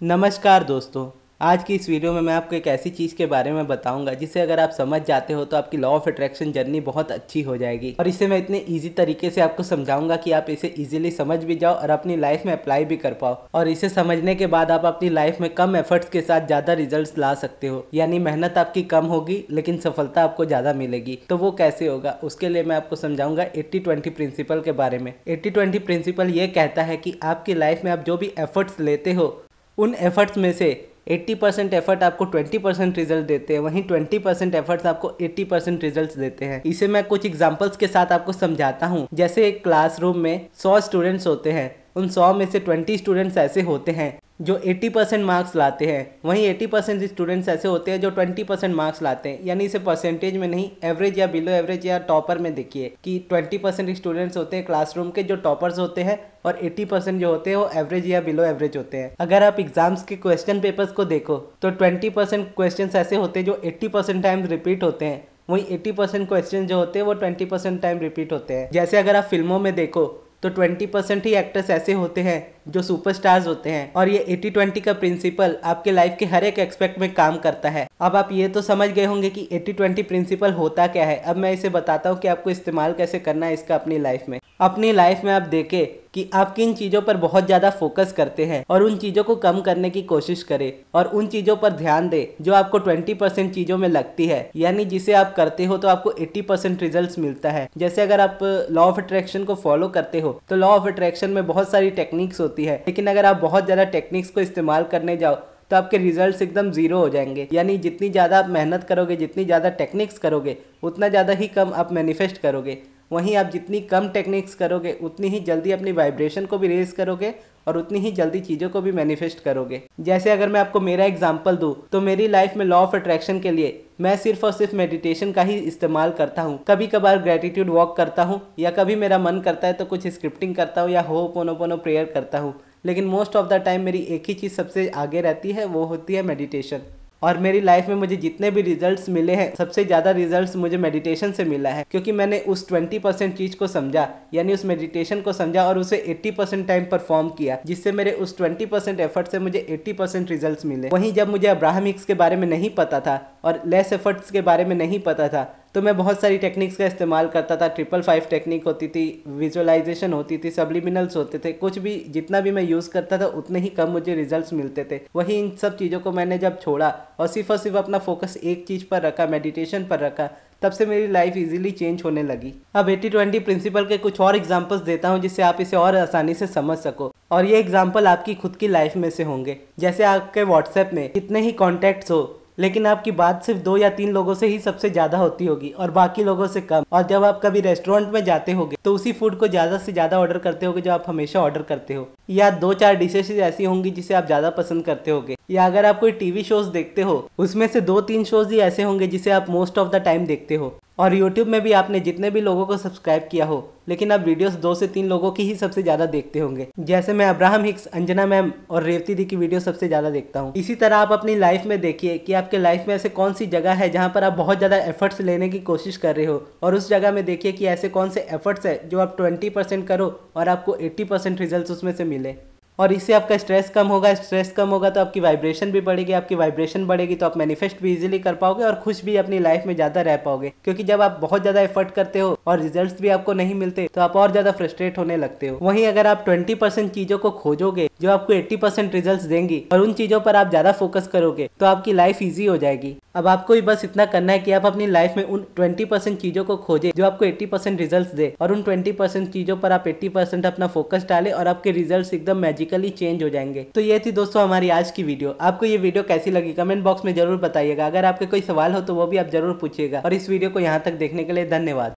नमस्कार दोस्तों। आज की इस वीडियो में मैं आपको एक ऐसी चीज़ के बारे में बताऊंगा जिसे अगर आप समझ जाते हो तो आपकी लॉ ऑफ अट्रैक्शन जर्नी बहुत अच्छी हो जाएगी। और इसे मैं इतने इजी तरीके से आपको समझाऊंगा कि आप इसे इजीली समझ भी जाओ और अपनी लाइफ में अप्लाई भी कर पाओ। और इसे समझने के बाद आप अपनी लाइफ में कम एफर्ट्स के साथ ज़्यादा रिजल्ट ला सकते हो। यानी मेहनत आपकी कम होगी लेकिन सफलता आपको ज़्यादा मिलेगी। तो वो कैसे होगा, उसके लिए मैं आपको समझाऊंगा 80-20 प्रिंसिपल के बारे में। 80-20 प्रिंसिपल ये कहता है कि आपकी लाइफ में आप जो भी एफर्ट्स लेते हो उन एफर्ट्स में से 80% एफर्ट आपको 20% रिजल्ट देते हैं, वहीं 20% एफर्ट्स आपको 80% रिजल्ट्स देते हैं। इसे मैं कुछ एग्जांपल्स के साथ आपको समझाता हूँ। जैसे एक क्लासरूम में 100 स्टूडेंट्स होते हैं, उन 100 में से 20 स्टूडेंट्स ऐसे होते हैं जो 80% मार्क्स लाते हैं, वहीं 80% स्टूडेंट्स ऐसे होते हैं जो 20% मार्क्स लाते हैं। यानी इसे परसेंटेज में नहीं, एवरेज या बिलो एवरेज या टॉपर में देखिए कि 20% स्टूडेंट्स होते हैं क्लासरूम के जो टॉपर्स होते हैं और 80% जो होते हैं वो एवरेज या बिलो एवरेज होते हैं। अगर आप एग्जाम्स के क्वेश्चन पेपर्स को देखो तो 20% क्वेश्चन ऐसे होते हैं जो 80% टाइम्स रिपीट होते हैं, वहीं 80% क्वेश्चन जो होते हैं वो 20% टाइम रिपीट होते हैं। जैसे अगर आप फिल्मों में देखो तो 20% ही एक्टर्स ऐसे होते हैं जो सुपरस्टार्स होते हैं। और ये 80-20 का प्रिंसिपल आपके लाइफ के हर एक एस्पेक्ट में काम करता है। अब आप ये तो समझ गए होंगे कि 80-20 प्रिंसिपल होता क्या है। अब मैं इसे बताता हूँ कि आपको इस्तेमाल कैसे करना है इसका अपनी लाइफ में। अपनी लाइफ में आप देखें कि आप किन चीज़ों पर बहुत ज़्यादा फोकस करते हैं और उन चीज़ों को कम करने की कोशिश करें और उन चीज़ों पर ध्यान दें जो आपको 20% चीज़ों में लगती है, यानी जिसे आप करते हो तो आपको 80% रिजल्ट्स मिलता है। जैसे अगर आप लॉ ऑफ अट्रैक्शन को फॉलो करते हो तो लॉ ऑफ अट्रैक्शन में बहुत सारी टेक्निक्स होती है, लेकिन अगर आप बहुत ज़्यादा टेक्निक्स को इस्तेमाल करने जाओ तो आपके रिजल्ट्स एकदम जीरो हो जाएंगे। यानी जितनी ज़्यादा आप मेहनत करोगे, जितनी ज़्यादा टेक्निक्स करोगे, उतना ज़्यादा ही कम आप मैनिफेस्ट करोगे। वहीं आप जितनी कम टेक्निक्स करोगे उतनी ही जल्दी अपनी वाइब्रेशन को भी रेज करोगे और उतनी ही जल्दी चीज़ों को भी मैनिफेस्ट करोगे। जैसे अगर मैं आपको मेरा एग्जांपल दूं तो मेरी लाइफ में लॉ ऑफ अट्रैक्शन के लिए मैं सिर्फ और सिर्फ मेडिटेशन का ही इस्तेमाल करता हूँ। कभी कभार ग्रेटिट्यूड वॉक करता हूँ या कभी मेरा मन करता है तो कुछ स्क्रिप्टिंग करता हूँ या होपोनोपोनो प्रेयर करता हूँ, लेकिन मोस्ट ऑफ द टाइम मेरी एक ही चीज़ सबसे आगे रहती है, वो होती है मेडिटेशन। और मेरी लाइफ में मुझे जितने भी रिजल्ट्स मिले हैं सबसे ज़्यादा रिजल्ट्स मुझे मेडिटेशन से मिला है, क्योंकि मैंने उस 20% चीज़ को समझा, यानी उस मेडिटेशन को समझा और उसे 80% टाइम परफॉर्म किया, जिससे मेरे उस 20% एफर्ट से मुझे 80% रिजल्ट्स मिले। वहीं जब मुझे अब्राहम हिक्स के बारे में नहीं पता था और लेस एफर्ट्स के बारे में नहीं पता था तो मैं बहुत सारी टेक्निक्स का इस्तेमाल करता था। 555 टेक्निक होती थी, विजुअलाइजेशन होती थी, सब्लिमिनल्स होते थे, कुछ भी जितना भी मैं यूज़ करता था उतने ही कम मुझे रिजल्ट्स मिलते थे। वहीं इन सब चीज़ों को मैंने जब छोड़ा और सिर्फ अपना फोकस एक चीज़ पर रखा, मेडिटेशन पर रखा, तब से मेरी लाइफ इजीली चेंज होने लगी। अब 80-20 प्रिंसिपल के कुछ और एग्जांपल्स देता हूं जिससे आप इसे और आसानी से समझ सको, और ये एग्जांपल आपकी खुद की लाइफ में से होंगे। जैसे आपके व्हाट्सएप में कितने ही कॉन्टैक्ट्स हो लेकिन आपकी बात सिर्फ 2 या 3 लोगों से ही सबसे ज़्यादा होती होगी और बाकी लोगों से कम। और जब आप कभी रेस्टोरेंट में जाते होगे तो उसी फूड को ज़्यादा से ज़्यादा ऑर्डर करते होगे जो आप हमेशा ऑर्डर करते हो, या 2-4 डिशेस ऐसी होंगी जिसे आप ज़्यादा पसंद करते होगे। या अगर आप कोई टीवी शोज देखते हो उसमें से 2-3 शोज ही ऐसे होंगे जिसे आप मोस्ट ऑफ द टाइम देखते हो। और यूट्यूब में भी आपने जितने भी लोगों को सब्सक्राइब किया हो लेकिन आप वीडियोस 2 से 3 लोगों की ही सबसे ज़्यादा देखते होंगे। जैसे मैं अब्राहम हिक्स, अंजना मैम और रेवती दी की वीडियो सबसे ज़्यादा देखता हूँ। इसी तरह आप अपनी लाइफ में देखिए कि आपके लाइफ में ऐसे कौन सी जगह है जहाँ पर आप बहुत ज़्यादा एफर्ट्स लेने की कोशिश कर रहे हो, और उस जगह में देखिए कि ऐसे कौन से एफर्ट्स है जो आप 20% करो और आपको 80% रिजल्ट उसमें से मिले। और इससे आपका स्ट्रेस कम होगा, स्ट्रेस कम होगा तो आपकी वाइब्रेशन भी बढ़ेगी, आपकी वाइब्रेशन बढ़ेगी तो आप मैनिफेस्ट भी इजीली कर पाओगे और खुश भी अपनी लाइफ में ज़्यादा रह पाओगे। क्योंकि जब आप बहुत ज़्यादा एफर्ट करते हो और रिजल्ट्स भी आपको नहीं मिलते तो आप और ज़्यादा फ्रस्ट्रेट होने लगते हो। वहीं अगर आप 20% चीज़ों को खोजोगे जो आपको 80% रिजल्ट्स देंगी और उन चीज़ों पर आप ज़्यादा फोकस करोगे तो आपकी लाइफ ईजी हो जाएगी। अब आपको भी बस इतना करना है कि आप अपनी लाइफ में उन 20% चीज़ों को खोजें जो आपको 80% रिजल्ट्स दे, और उन 20% चीज़ों पर आप 80% अपना फोकस डालें और आपके रिजल्ट्स एकदम मैजिकली चेंज हो जाएंगे। तो ये थी दोस्तों हमारी आज की वीडियो। आपको ये वीडियो कैसी लगी कमेंट बॉक्स में जरूर बताइएगा। अगर आपके कोई सवाल हो तो वो भी आप जरूर पूछिएगा। और इस वीडियो को यहाँ तक देखने के लिए धन्यवाद।